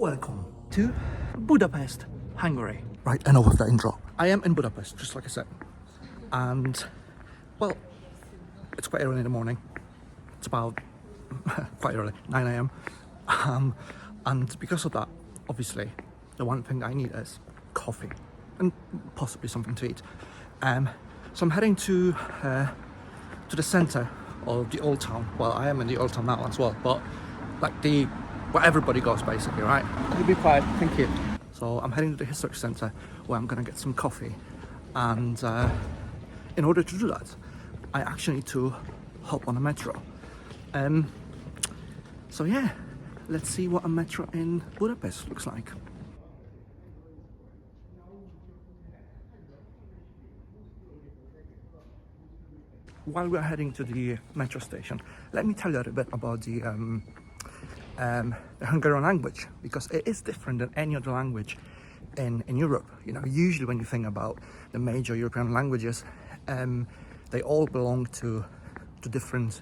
Welcome to Budapest, Hungary. Right, enough of that intro. I am in Budapest, just like I said. And, well, it's quite early in the morning. It's about quite early, 9 a.m. And because of that, obviously, the one thing that I need is coffee and possibly something to eat. So I'm heading to the center of the old town. Well, I am in the old town now as well, but like where everybody goes basically, right? You be quiet, thank you. So I'm heading to the historic center where I'm gonna get some coffee. And in order to do that, I actually need to hop on a metro. So yeah, let's see what a metro in Budapest looks like. While we're heading to the metro station, let me tell you a little bit about the Hungarian language, because it is different than any other language in Europe. You know, usually when you think about the major European languages, they all belong to different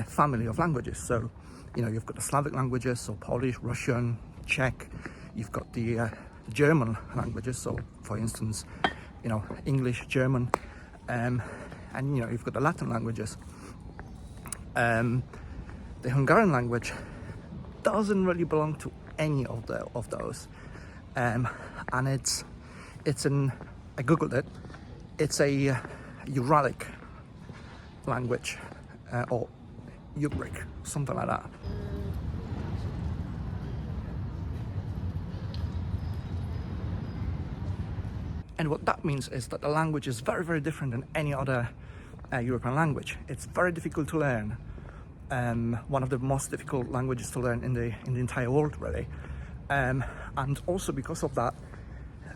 family of languages. So, you know, you've got the Slavic languages, so Polish, Russian, Czech. You've got the German languages, so for instance, you know, English, German, and you know, you've got the Latin languages. The Hungarian language doesn't really belong to any of those, and it's I googled it. It's a Uralic language, or Ugric, something like that. And what that means is that the language is very, very different than any other European language. It's very difficult to learn. One of the most difficult languages to learn in the entire world, really. And also because of that,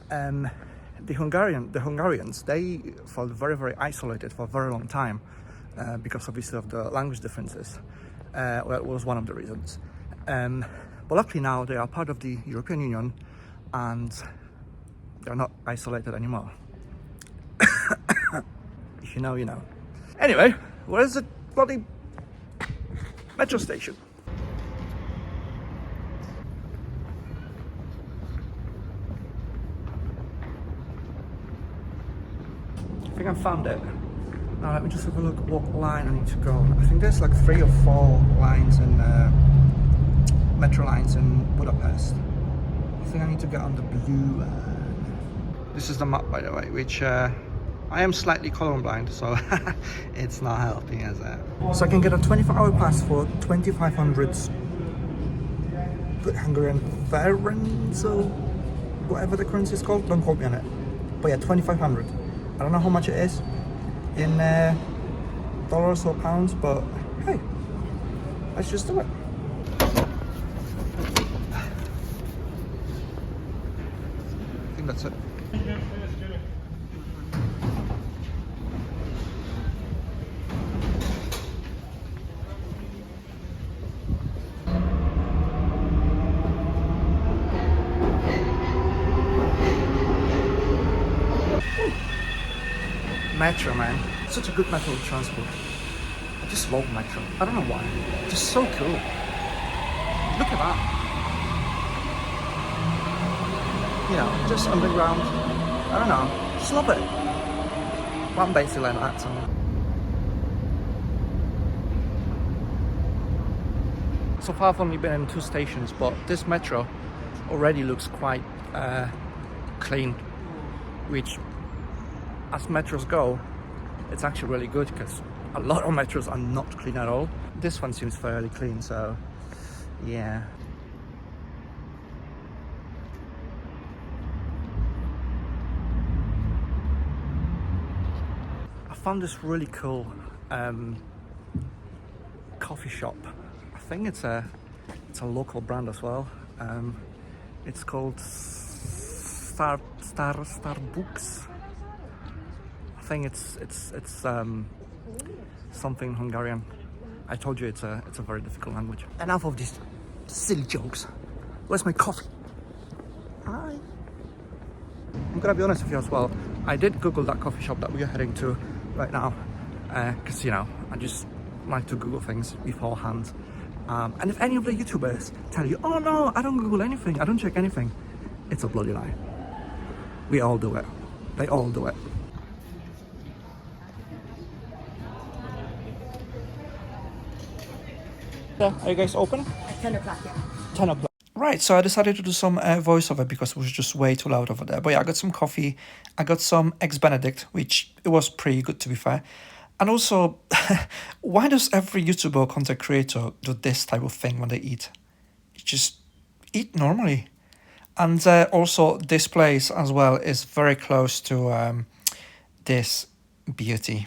the Hungarians, they felt very, very isolated for a very long time, because obviously of the language differences. Well, it was one of the reasons. But luckily now they are part of the European Union, and they're not isolated anymore. If you know, you know. Anyway, where's the bloody metro station? I think I found it. Now let me just have a look at what line I need to go on. I think there's like 3 or 4 lines in metro lines in Budapest. I think I need to get on the blue line. This is the map, by the way, which I am slightly colorblind, so it's not helping, is it? So I can get a 24-hour pass for 2,500 Hungarian forints, or whatever the currency is called. Don't quote me on it. But yeah, 2,500. I don't know how much it is in dollars or pounds, but hey, let's just do it. I think that's it. Metro, man. Such a good method of transport. I just love metro. I don't know why. It's just so cool. Look at that. You know, just underground. I don't know. Just love it. Well, I'm basically like that, so. So far I've only been in 2 stations, but this metro already looks quite clean, which, as metros go, it's actually really good, because a lot of metros are not clean at all. This one seems fairly clean, so yeah. I found this really cool coffee shop. I think it's a local brand as well. It's called Starbucks. I think it's something Hungarian. I told you it's a very difficult language. Enough of these silly jokes. Where's my coffee? Hi. I'm gonna be honest with you as well. I did Google that coffee shop that we are heading to right now, because you know, I just like to Google things beforehand. And if any of the YouTubers tell you, oh no, I don't Google anything, I don't check anything, it's a bloody lie. We all do it. They all do it. Are you guys open? At 10 o'clock, yeah. 10 o'clock. Right, so I decided to do some voiceover because it was just way too loud over there. But yeah, I got some coffee. I got some Eggs Benedict, which it was pretty good to be fair. And also, why does every YouTuber or content creator do this type of thing when they eat? Just eat normally. And also, this place as well is very close to this beauty.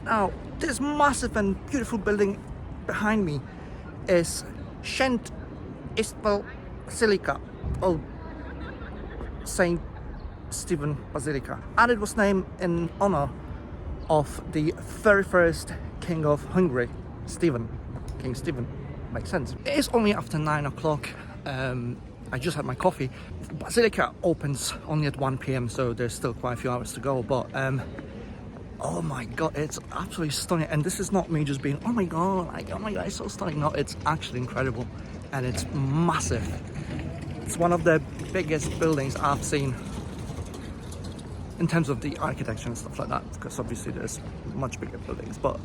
Now, this massive and beautiful building behind me is Szent Istval Basilica, or Saint Stephen Basilica, and it was named in honor of the very first king of Hungary, King Stephen. Makes sense. It is only after 9 o'clock. I just had my coffee. Basilica opens only at 1 p.m, so there's still quite a few hours to go. But oh my god, it's absolutely stunning. And this is not me just being, oh my god, it's so stunning. No, it's actually incredible, and it's massive. It's one of the biggest buildings I've seen in terms of the architecture and stuff like that, because obviously there's much bigger buildings, but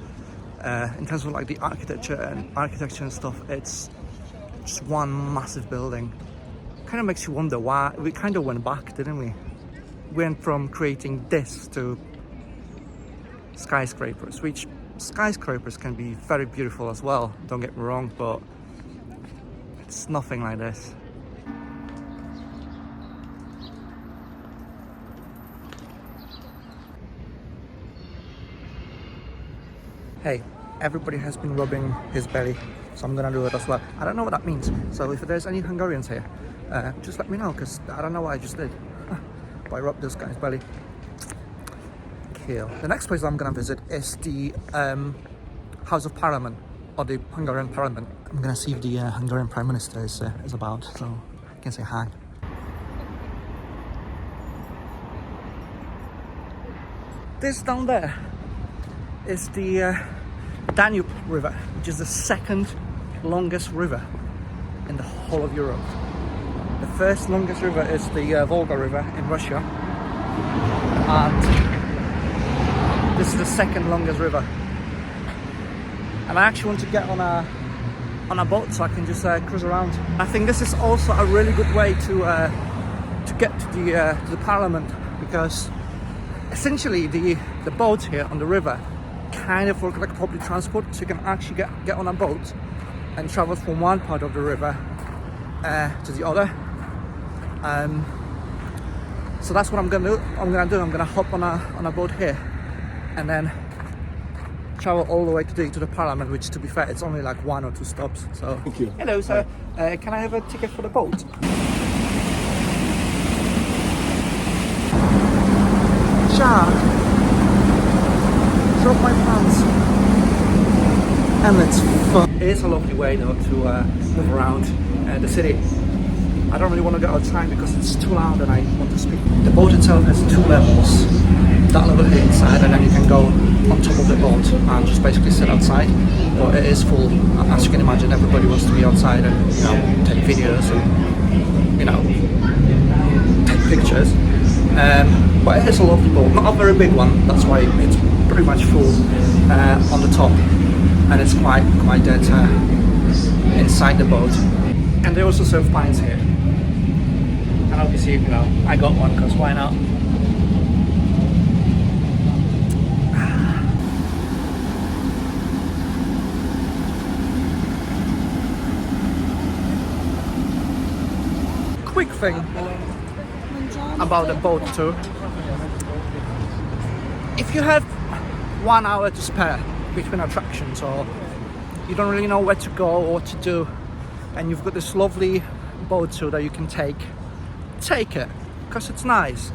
in terms of like the architecture and stuff, it's just one massive building. Kind of makes you wonder why we kind of went back, didn't we? Went from creating this to skyscrapers, which skyscrapers can be very beautiful as well, don't get me wrong, but it's nothing like this. Hey, everybody has been rubbing his belly, so I'm gonna do it as well. I don't know what that means, so if there's any Hungarians here, just let me know, because I don't know what I just did. But I rubbed this guy's belly. Cool. The next place I'm gonna visit is the House of Parliament, or the Hungarian Parliament. I'm gonna see if the Hungarian Prime Minister is about, so I can say hi. This down there is the Danube River, which is the second longest river in the whole of Europe. The first longest river is the Volga River in Russia, and this is the second longest river. And I actually want to get on a boat so I can just cruise around. I think this is also a really good way to get to the Parliament, because essentially the boats here on the river kind of work like public transport, so you can actually get on a boat and travel from one part of the river to the other. So that's what I'm gonna do. I'm gonna hop on a boat here and then travel all the way to the Parliament, which, to be fair, it's only like 1 or 2 stops. So thank you. Hello sir, can I have a ticket for the boat? Ciao. Drop my pants. And let's fuck. It is a lovely way though to move around the city. I don't really want to go outside because it's too loud and I want to speak. The boat itself has 2 levels. That level here inside, and then you can go on top of the boat and just basically sit outside. But it is full, as you can imagine. Everybody wants to be outside and, you know, take videos and, you know, take pictures. But it is a lovely boat, not a very big one. That's why it's pretty much full on the top, and it's quite dead inside the boat. And they also serve pints here, and obviously, you know, I got one because why not? Quick thing about the boat too. If you have 1 hour to spare between attractions, or you don't really know where to go or what to do, and you've got this lovely boat tour that you can take it, because it's nice.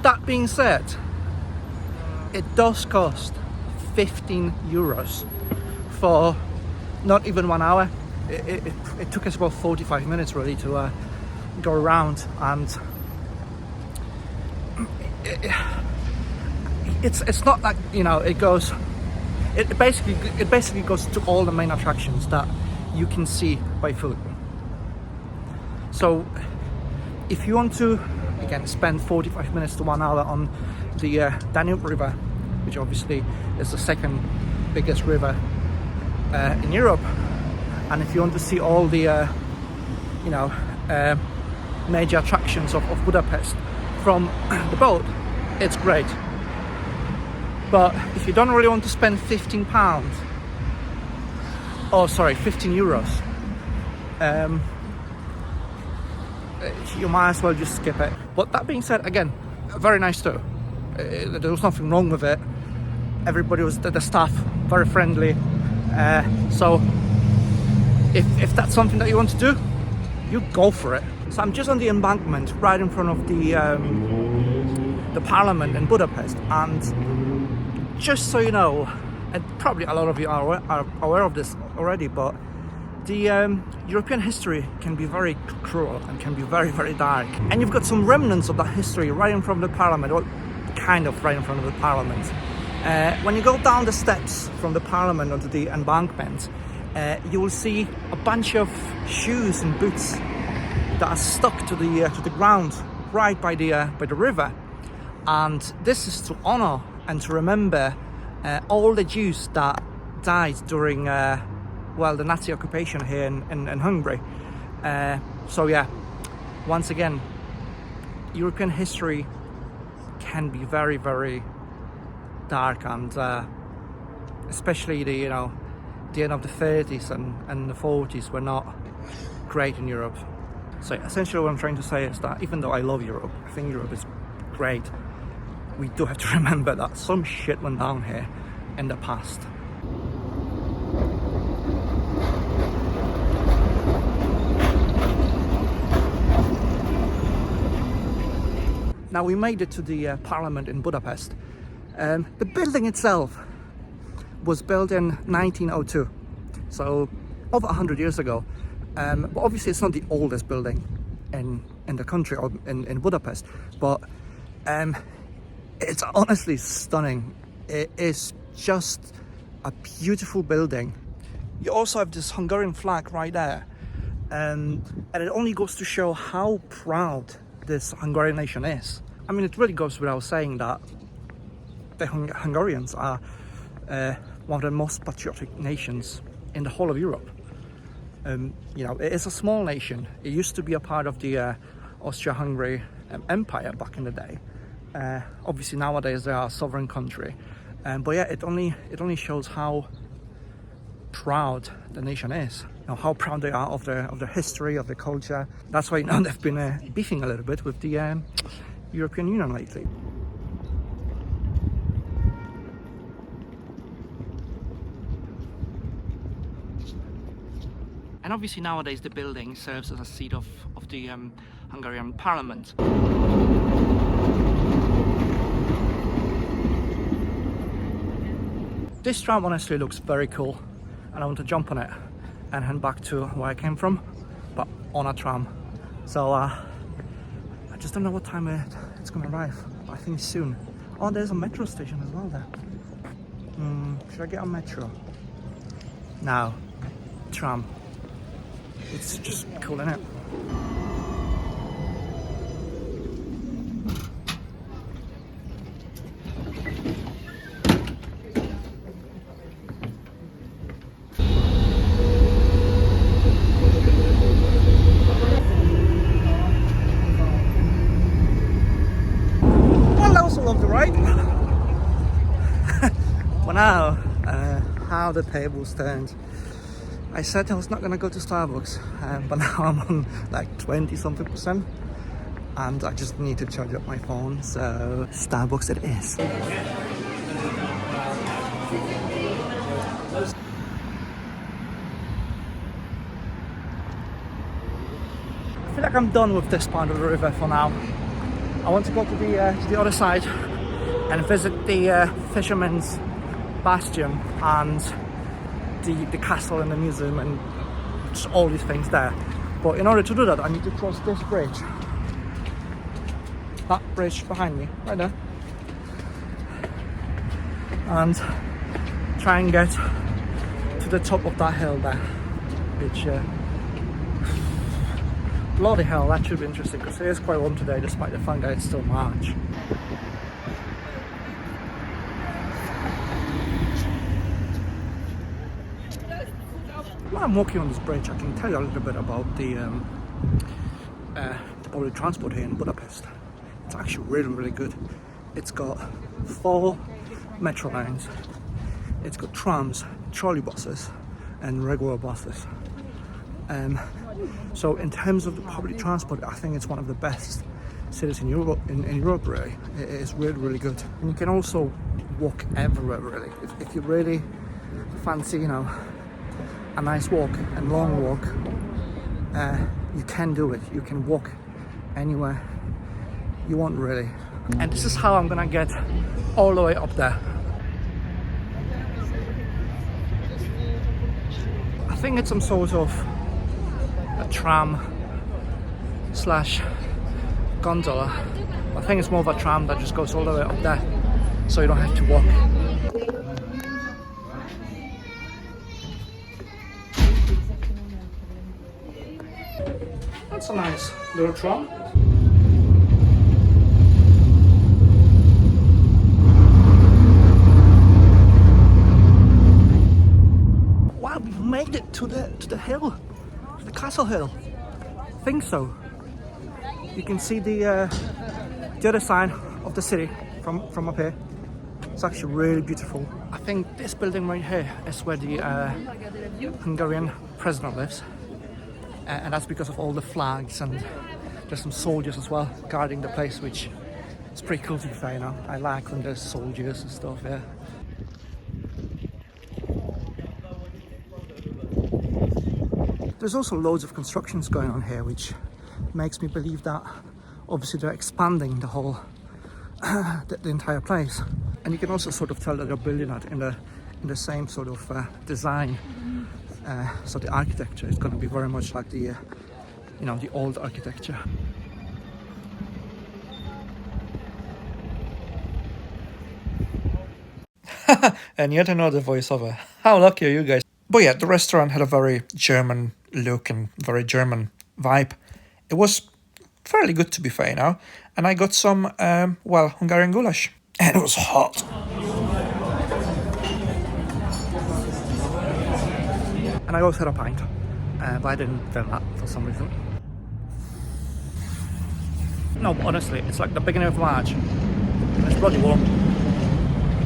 That being said, it does cost 15 euros for not even 1 hour. It took us about 45 minutes really to go around, and it's not like, you know, it basically goes to all the main attractions that you can see by foot. So if you want to, again, spend 45 minutes to 1 hour on the Danube River, which obviously is the second biggest river in Europe, and if you want to see all the major attractions of Budapest from the boat, it's great. But if you don't really want to spend 15 euros, you might as well just skip it. But that being said, again, very nice too. There was nothing wrong with it. Everybody was, the staff, very friendly. So if that's something that you want to do, you go for it. So I'm just on the embankment right in front of the parliament in Budapest, and just so you know, and probably a lot of you are aware of this already, but the European history can be very cruel and can be very, very dark. And you've got some remnants of that history right in front of the parliament, or kind of right in front of the parliament. When you go down the steps from the parliament onto the embankment, you will see a bunch of shoes and boots that are stuck to the ground right by the river. And this is to honor and to remember all the Jews that died during the Nazi occupation here in Hungary. So yeah, once again, European history can be very, very dark, and especially the end of the 30s and the 40s were not great in Europe. So essentially what I'm trying to say is that even though I love Europe, I think Europe is great, we do have to remember that some shit went down here in the past. Now we made it to the parliament in Budapest. The building itself was built in 1902, so over 100 years ago. But obviously it's not the oldest building in the country, or in Budapest, but it's honestly stunning. It is just a beautiful building. You also have this Hungarian flag right there, and it only goes to show how proud this Hungarian nation is. I mean, it really goes without saying that the Hungarians are one of the most patriotic nations in the whole of Europe. It is a small nation. It used to be a part of the Austria-Hungary Empire back in the day. Obviously nowadays they are a sovereign country, but yeah, it only shows how proud the nation is. How proud they are of their history, of their culture. That's why they've been beefing a little bit with the European Union lately. And obviously nowadays the building serves as a seat of the Hungarian parliament. This tram honestly looks very cool, and I want to jump on it and head back to where I came from, but on a tram. So I just don't know what time it's gonna arrive, but I think soon. Oh, there's a metro station as well there. Should I get a metro? No, tram. It's just cool, isn't it? Well, that was a lovely ride. Well, now, how the tables turned. I said I was not gonna go to Starbucks, but now I'm on like 20-something%, and I just need to charge up my phone, so Starbucks it is. I feel like I'm done with this part of the river for now. I want to go to the other side and visit the Fisherman's Bastion and the castle and the museum and just all these things there. But in order to do that, I need to cross this bridge. That bridge behind me, right there. And try and get to the top of that hill there. which bloody hell, that should be interesting because it is quite warm today despite the fact that it's still March. While I'm walking on this bridge, I can tell you a little bit about the public transport here in Budapest. It's actually really good. It's got 4 metro lines, it's got trams, trolley buses and regular buses. So in terms of the public transport, I think it's one of the best cities in Europe. In Europe, really, it is really good. And you can also walk everywhere, really. If you really fancy, you know, a nice walk and long walk, you can do it. You can walk anywhere you want, really. And this is how I'm gonna get all the way up there. I think it's some sort of a tram slash gondola. I think it's more of a tram that just goes all the way up there, so you don't have to walk. That's a nice little tram. Wow, we've made it to the hill, to the castle hill. I think so. You can see the other side of the city from up here. It's actually really beautiful. I think this building right here is where the Hungarian president lives. And that's because of all the flags, and there's some soldiers as well guarding the place, which is pretty cool to be fair, you know. I like when there's soldiers and stuff, yeah. There's also loads of constructions going on here, which makes me believe that obviously they're expanding the whole, the entire place. And you can also sort of tell that they're building that in the same sort of design. So the architecture is going to be very much like the, you know, the old architecture. And yet another voiceover. How lucky are you guys? But yeah, the restaurant had a very German look and very German vibe. It was fairly good to be fair now. And I got some, well, Hungarian goulash. And it was hot. And I also had a pint, but I didn't film that for some reason. No, but honestly, it's like the beginning of March, and it's bloody warm.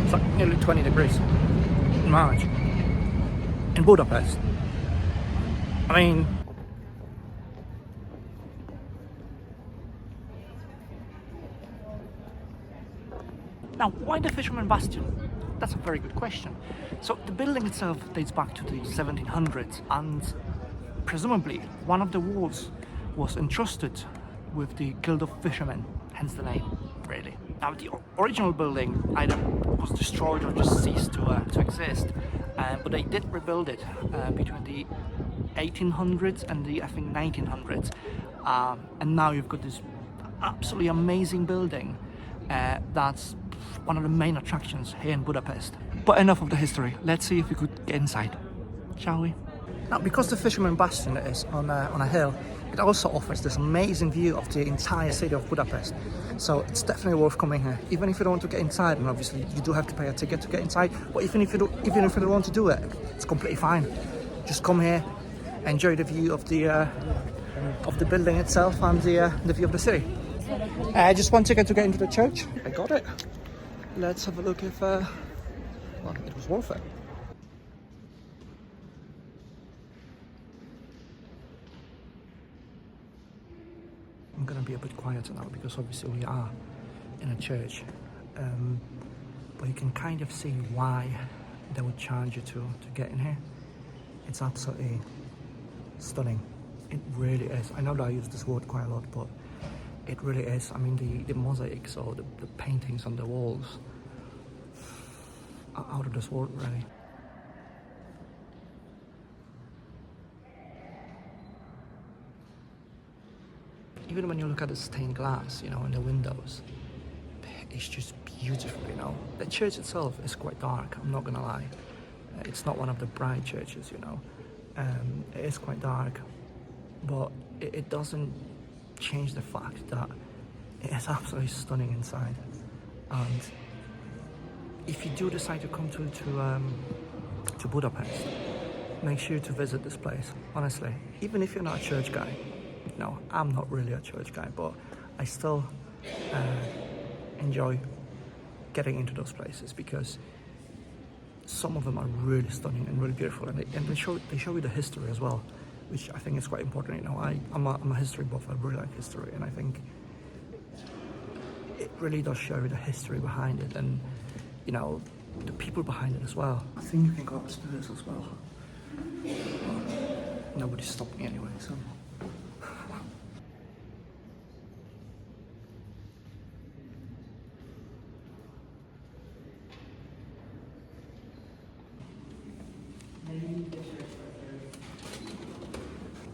It's like nearly 20 degrees in March, in Budapest. I mean, now, why the Fisherman Bastion? That's a very good question. So the building itself dates back to the 1700s, and presumably one of the walls was entrusted with the Guild of Fishermen, hence the name, really. Now the original building either was destroyed or just ceased to exist, but they did rebuild it between the 1800s and the, I think, 1900s, and now you've got this absolutely amazing building that's one of the main attractions here in Budapest. But enough of the history, let's see if we could get inside, shall we? Now, because the Fisherman Bastion is on a hill, it also offers this amazing view of the entire city of Budapest. So it's definitely worth coming here, even if you don't want to get inside, and obviously you do have to pay a ticket to get inside, but even if you don't want to do it, it's completely fine. Just come here, enjoy the view of the building itself and the view of the city. Just one ticket to get into the church. I got it. Let's have a look if well, it was worth it. I'm gonna be a bit quieter now because obviously we are in a church, but you can kind of see why they would charge you to get in here. It's absolutely stunning. It really is. I know that I use this word quite a lot, but it really is. I mean, the mosaics or the paintings on the walls are out of this world, really. Even when you look at the stained glass, you know, in the windows, it's just beautiful, you know. The church itself is quite dark, I'm not gonna lie. It's not one of the bright churches, you know. It is quite dark, but it doesn't change the fact that it is absolutely stunning inside. And if you do decide to come to Budapest, make sure to visit this place. Honestly, even if you're not a church guy, no, I'm not really a church guy, but I still enjoy getting into those places because some of them are really stunning and really beautiful, and they show you the history as well, which I think is quite important. You know, I'm a history buff. I really like history, and I think it really does show you the history behind it, and you know, the people behind it as well. I think you can go upstairs as well. Nobody's stopped me anyway, so.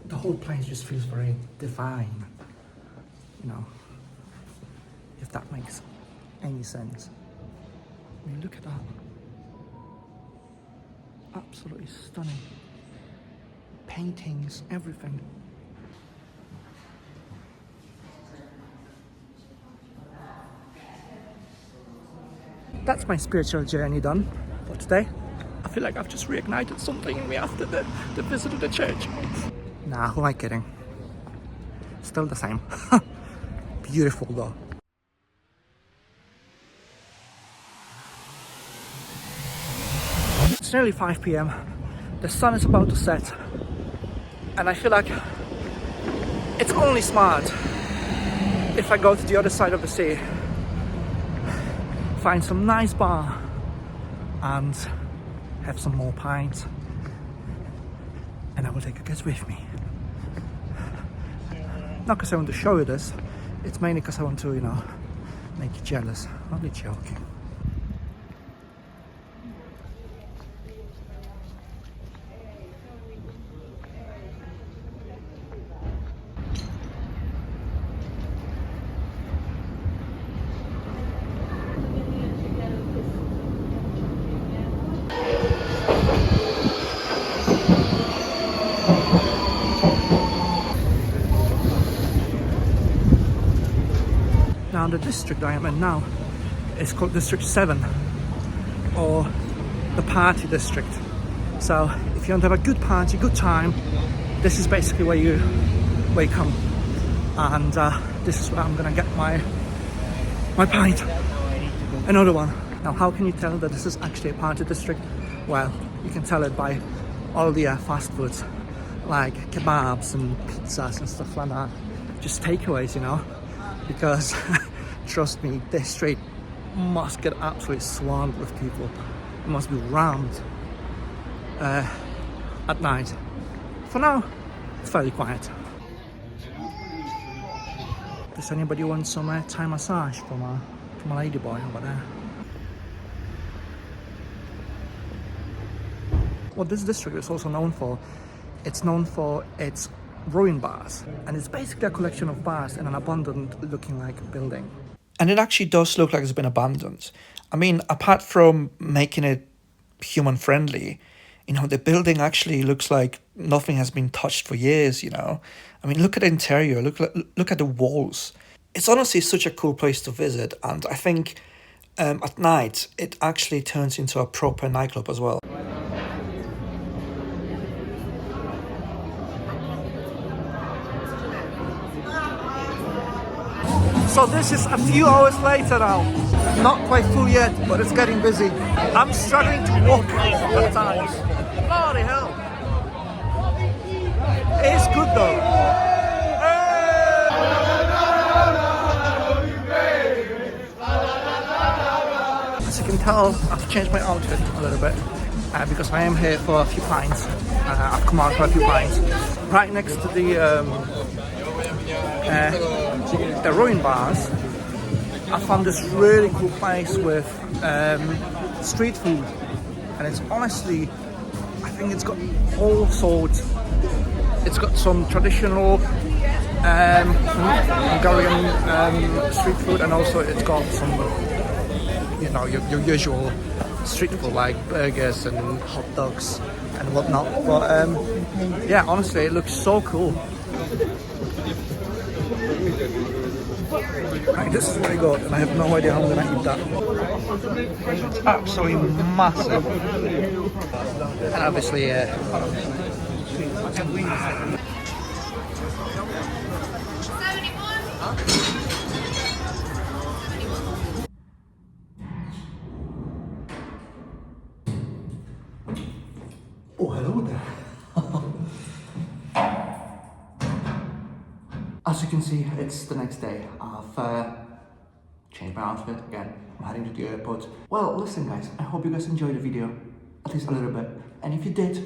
The whole place just feels very divine, you know, if that makes any sense. I mean, look at that. Absolutely stunning. Paintings, everything. That's my spiritual journey done for today. I feel like I've just reignited something in me after the visit to the church. Nah, who am I kidding? Still the same. Beautiful though. It's nearly 5 p.m. The sun is about to set, and I feel like it's only smart if I go to the other side of the sea, find some nice bar and have some more pints, and I will take you guys with me. Not because I want to show you this, it's mainly because I want to, you know, make you jealous. Only joking. Now the district I am in now is called District 7, or the party district. So if you want to have a good party, good time, this is basically where you come. And this is where I'm gonna get my pint. Another one. Now how can you tell that this is actually a party district? Well, you can tell it by all the fast foods, like kebabs and pizzas and stuff like that. Just takeaways, you know, because trust me, this street must get absolutely swarmed with people. It must be rammed at night. For now, it's fairly quiet. Does anybody want some Thai massage from a lady boy over there? What this district is also known for, it's known for its ruin bars, and it's basically a collection of bars in an abandoned looking like building. And it actually does look like it's been abandoned. I mean, apart from making it human friendly, you know, the building actually looks like nothing has been touched for years, you know. I mean, look at the interior, look at the walls. It's honestly such a cool place to visit, and I think at night it actually turns into a proper nightclub as well. So this is a few hours later now. Not quite full yet, but it's getting busy. I'm struggling to walk at times. Bloody hell. It's good though. As you can tell, I've changed my outfit a little bit because I am here for a few pints. I've come out for a few pints. Right next to the ruin bars, I found this really cool place with street food, and it's honestly, I think it's got all sorts. It's got some traditional Hungarian street food, and also it's got some, you know, your usual street food like burgers and hot dogs and whatnot. But yeah, honestly, it looks so cool. Right, this is very good, and I have no idea how I'm going to eat that. It's absolutely massive. And obviously, oh, hello there. As you can see, it's the next day. I've changed my outfit again. I'm heading to the airport. Well, listen guys, I hope you guys enjoyed the video, at least a little bit. And if you did,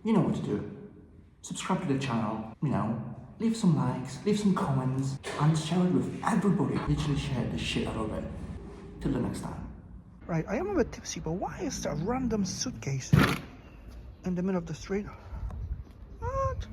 you know what to do. Subscribe to the channel, you know, leave some likes, leave some comments, and share it with everybody. Literally share the shit out of it. Till the next time. Right, I am a bit tipsy, but why is there a random suitcase in the middle of the street? What?